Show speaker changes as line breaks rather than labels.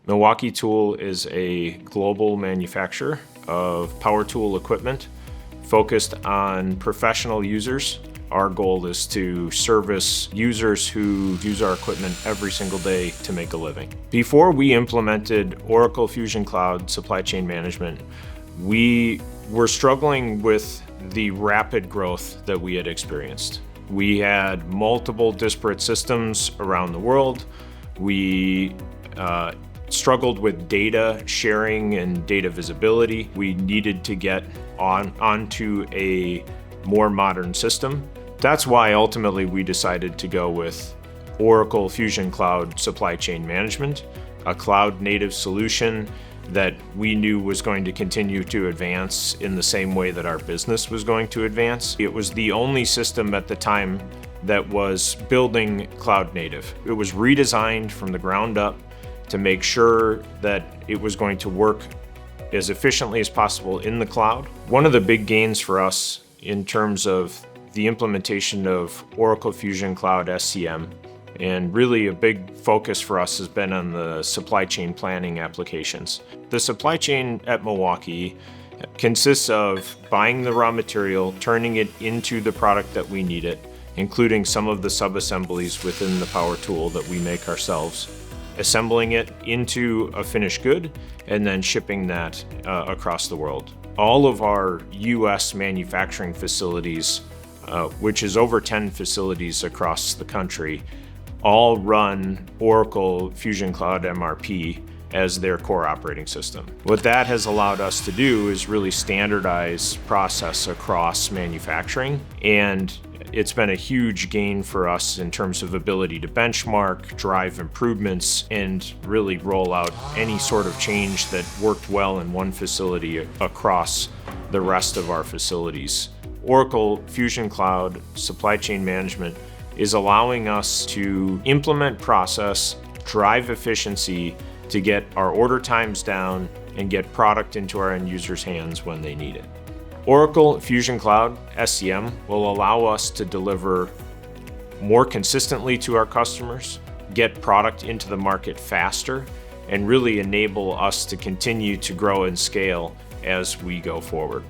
Milwaukee Tool is a global manufacturer of power tool equipment focused on professional users. Our goal is to service users who use our equipment every single day to make a living. Before we implemented Oracle Fusion Cloud Supply Chain Management, we were struggling with the rapid growth that we had experienced. We had multiple disparate systems around the world. We struggled with data sharing and data visibility. We needed to get onto a more modern system. That's why ultimately we decided to go with Oracle Fusion Cloud Supply Chain Management, a cloud-native solution that we knew was going to continue to advance in the same way that our business was going to advance. It was the only system at the time that was building cloud native. It was redesigned from the ground up to make sure that it was going to work as efficiently as possible in the cloud. One of the big gains for us in terms of the implementation of Oracle Fusion Cloud SCM, and really a big focus for us has been on the supply chain planning applications. The supply chain at Milwaukee consists of buying the raw material, turning it into the product that we need it, including some of the sub-assemblies within the power tool that we make ourselves, assembling it into a finished good, and then shipping that across the world. All of our US manufacturing facilities, which is over 10 facilities across the country, all run Oracle Fusion Cloud MRP as their core operating system. What that has allowed us to do is really standardize process across manufacturing, and it's been a huge gain for us in terms of ability to benchmark, drive improvements, and really roll out any sort of change that worked well in one facility across the rest of our facilities. Oracle Fusion Cloud Supply Chain Management is allowing us to implement process, drive efficiency to get our order times down and get product into our end users' hands when they need it. Oracle Fusion Cloud SCM will allow us to deliver more consistently to our customers, get product into the market faster, and really enable us to continue to grow and scale as we go forward.